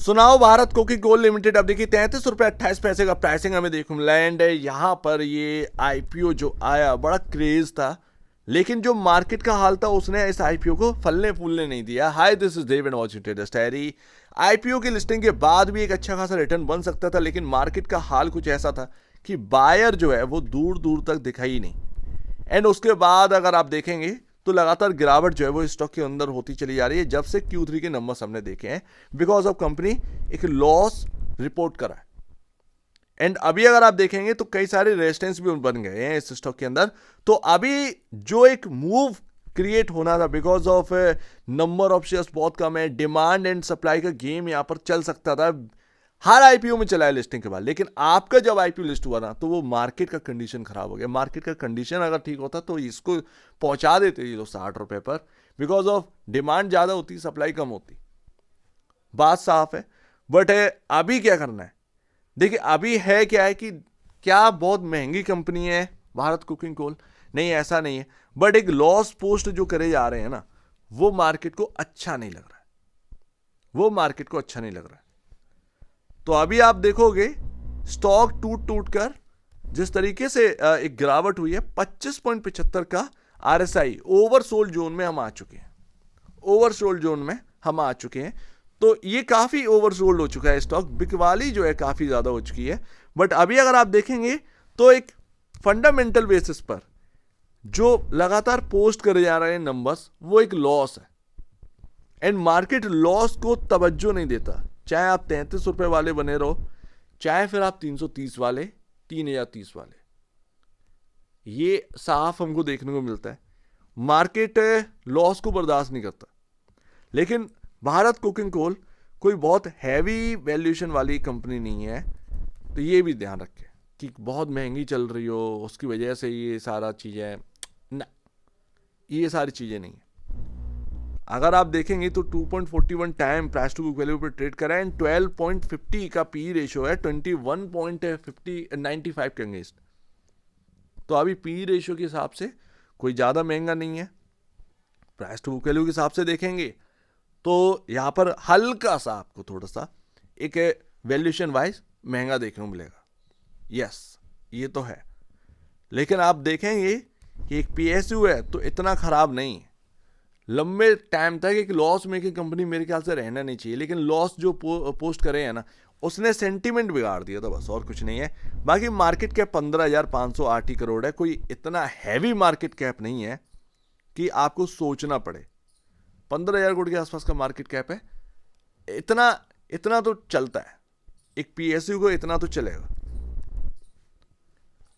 सुनाओ Bharat coking coal limited, अब देखिए 33 रुपये 28 पैसे का प्राइसिंग हमें देखने को मिला। एंड यहाँ पर ये आईपीओ जो आया बड़ा क्रेज था, लेकिन जो मार्केट का हाल था उसने इस आईपीओ को फलने फूलने नहीं दिया। Hi, this is Dev and watching traders diary. IPO की लिस्टिंग के बाद भी एक अच्छा खासा रिटर्न बन सकता था, लेकिन मार्केट का हाल कुछ ऐसा था कि बायर जो है वो दूर दूर तक दिखाई नहीं। एंड उसके बाद अगर आप देखेंगे तो लगातार गिरावट जो है वो स्टॉक के अंदर होती चली जा रही है जब से Q3 के नंबर्स हमने देखे हैं, बिकॉज ऑफ कंपनी एक लॉस रिपोर्ट करा है। एंड अभी अगर आप देखेंगे तो कई सारे रेजिस्टेंस भी बन गए हैं इस स्टॉक के अंदर। तो अभी जो एक मूव क्रिएट होना था because of number of shares बहुत कम है, डिमांड एंड सप्लाई का गेम यहां पर चल सकता था। हर आईपीओ में चला है लिस्टिंग के बाद, लेकिन आपका जब आईपीओ लिस्ट हुआ ना तो वो मार्केट का कंडीशन खराब हो गया। मार्केट का कंडीशन अगर ठीक होता तो इसको पहुंचा देते ये लोग 60 रुपए पर, बिकॉज ऑफ डिमांड ज्यादा होती, सप्लाई कम होती। बात साफ है। बट अभी क्या करना है, देखिए अभी है क्या है कि क्या बहुत महंगी कंपनी है भारत कुकिंग कोल? नहीं, ऐसा नहीं है। बट एक लॉस पोस्ट जो करे जा रहे हैं ना, वो मार्केट को अच्छा नहीं लग रहा है, वो मार्केट को अच्छा नहीं लग रहा है। तो अभी आप देखोगे स्टॉक टूट टूट कर जिस तरीके से एक गिरावट हुई है, 25.75 का आरएसआई ओवरसोल्ड जोन में हम आ चुके हैं। ओवरसोल्ड जोन में हम आ चुके हैं, तो ये काफी ओवरसोल्ड हो चुका है स्टॉक। बिकवाली जो है काफी ज्यादा हो चुकी है। बट अभी अगर आप देखेंगे तो एक फंडामेंटल बेसिस पर जो लगातार पोस्ट करे जा रहे हैं नंबर्स, वो एक लॉस है। एंड मार्केट लॉस को तवज्जो नहीं देता, चाहे आप 33 रुपए वाले बने रहो, चाहे फिर आप 330 वाले, 3030 वाले। ये साफ हमको देखने को मिलता है। मार्केट लॉस को बर्दाश्त नहीं करता। लेकिन भारत कुकिंग कोल कोई बहुत हैवी वैल्यूएशन वाली कंपनी नहीं है, तो ये भी ध्यान रखें कि बहुत महंगी चल रही हो उसकी वजह से ये सारा चीज़ें ना, ये सारी चीज़ें नहीं है। अगर आप देखेंगे तो 2.41 time price to book value पर ट्रेड करा है एंड 12.50 का पी रेशियो है 21.95 के अगेंस्ट। तो अभी पी रेशियो के हिसाब से कोई ज़्यादा महंगा नहीं है। प्राइस टू बुक वैल्यू के हिसाब से देखेंगे तो यहाँ पर हल्का सा आपको थोड़ा सा एक वैल्यूएशन वाइज महंगा देखने को मिलेगा। यस, ये तो है। लेकिन आप देखेंगे कि एक पीएसयू है तो इतना खराब नहीं है। लंबे टाइम तक एक लॉस मेकिंग कंपनी मेरे ख्याल से रहना नहीं चाहिए, लेकिन लॉस जो पोस्ट करे हैं ना, उसने सेंटीमेंट बिगाड़ दिया था, बस और कुछ नहीं है। बाकी मार्केट कैप 15,508 करोड़ है, कोई इतना हैवी मार्केट कैप नहीं है कि आपको सोचना पड़े। 15,000 करोड़ के आसपास का मार्केट कैप है, इतना तो चलता है। एक पीएसयू को इतना तो चलेगा।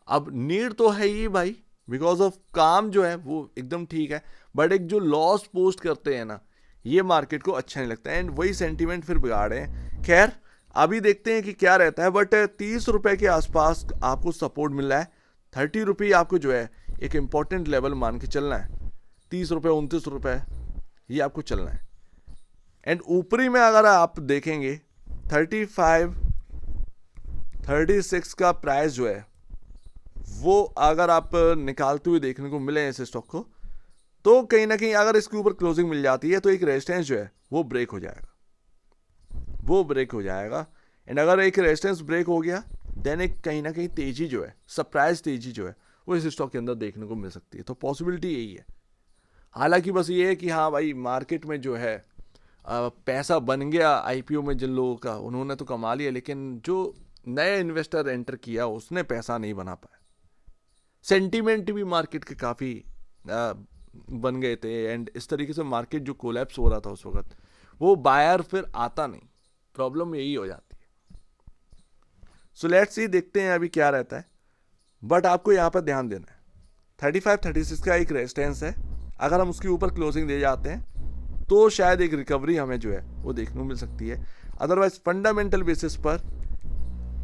अब नीड तो है ही भाई, बिकॉज ऑफ काम जो है वो एकदम ठीक है, बट एक जो लॉस पोस्ट करते हैं ना, ये मार्केट को अच्छा नहीं लगता है। एंड वही सेंटीमेंट फिर बिगाड़े हैं। खैर, अभी देखते हैं कि क्या रहता है। बट 30 रुपए के आसपास आपको सपोर्ट मिल रहा है। 30 रुपये आपको जो है एक इंपॉर्टेंट लेवल मान के चलना है। 30 रुपये 29 रुपये ये आपको चलना है। एंड ऊपरी में अगर आप देखेंगे 35 36 का प्राइस जो है वो अगर आप निकालते हुए देखने को मिले इस स्टॉक को, तो कहीं ना कहीं अगर इसके ऊपर क्लोजिंग मिल जाती है तो एक रेजिस्टेंस जो है वो ब्रेक हो जाएगा, वो ब्रेक हो जाएगा। एंड अगर एक रेजिस्टेंस ब्रेक हो गया देन एक कहीं ना कहीं तेजी जो है, सरप्राइज तेजी जो है वो इस स्टॉक के अंदर देखने को मिल सकती है। तो पॉसिबिलिटी यही है। हालांकि बस ये है कि हाँ भाई, मार्केट में जो है पैसा बन गया आईपीओ में जिन लोगों का, उन्होंने तो कमा लिया, लेकिन जो नए इन्वेस्टर एंटर किया उसने पैसा नहीं बना पाया। सेंटीमेंट भी मार्केट के काफ़ी बन गए थे। एंड इस तरीके से मार्केट जो कोलैप्स हो रहा था उस वक्त, वो बायर फिर आता नहीं। प्रॉब्लम यही हो जाती है। सो लेट्स सी, देखते हैं अभी क्या रहता है। बट आपको यहाँ पर ध्यान देना है 35-36 का एक रेजिस्टेंस है। अगर हम उसके ऊपर क्लोजिंग दे जाते हैं तो शायद एक रिकवरी हमें जो है वो देखने को मिल सकती है। अदरवाइज फंडामेंटल बेसिस पर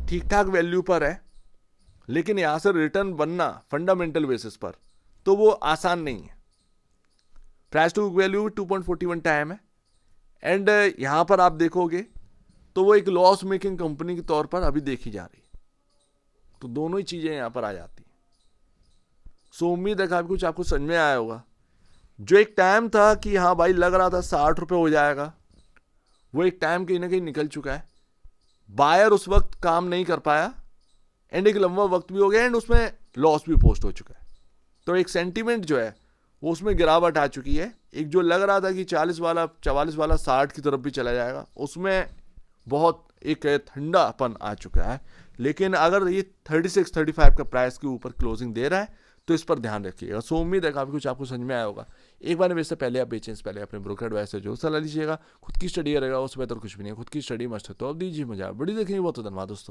ठीक ठाक वैल्यू पर है, लेकिन यहां से रिटर्न बनना फंडामेंटल बेसिस पर तो वो आसान नहीं है। Price to book value 2.41 time है। एंड यहां पर आप देखोगे तो वो एक लॉस मेकिंग कंपनी के तौर पर अभी देखी जा रही है। तो दोनों ही चीजें यहां पर आ जाती हैं। सो उम्मीद है काफी कुछ आपको समझ में आया होगा। जो एक टाइम था कि हाँ भाई लग रहा था 60 रुपये हो जाएगा, वो एक टाइम कहीं ना कहीं निकल चुका है, बायर उस वक्त काम नहीं कर पाया एंड एक लंबा वक्त भी हो गया एंड उसमें लॉस भी पोस्ट हो चुका है। तो एक सेंटीमेंट जो है वो उसमें गिरावट आ चुकी है। एक जो लग रहा था कि 40 वाला 44 वाला 60 की तरफ भी चला जाएगा, उसमें बहुत एक ठंडापन आ चुका है। लेकिन अगर ये 36-35 का प्राइस के ऊपर क्लोजिंग दे रहा है तो इस पर ध्यान रखिएगा। सो उम्मीद है काफ़ी कुछ आपको समझ में आया होगा। एक बार इससे पहले आप बेचें, पहले अपने ब्रोकर एडवाइस से जो सलाह लीजिएगा। खुद की स्टडी रहेगा, उससे बेहतर कुछ भी नहीं है। खुद की स्टडी मस्ट है तो अब दीजिए मजा, बड़ी देखेंगे। बहुत धन्यवाद दोस्तों।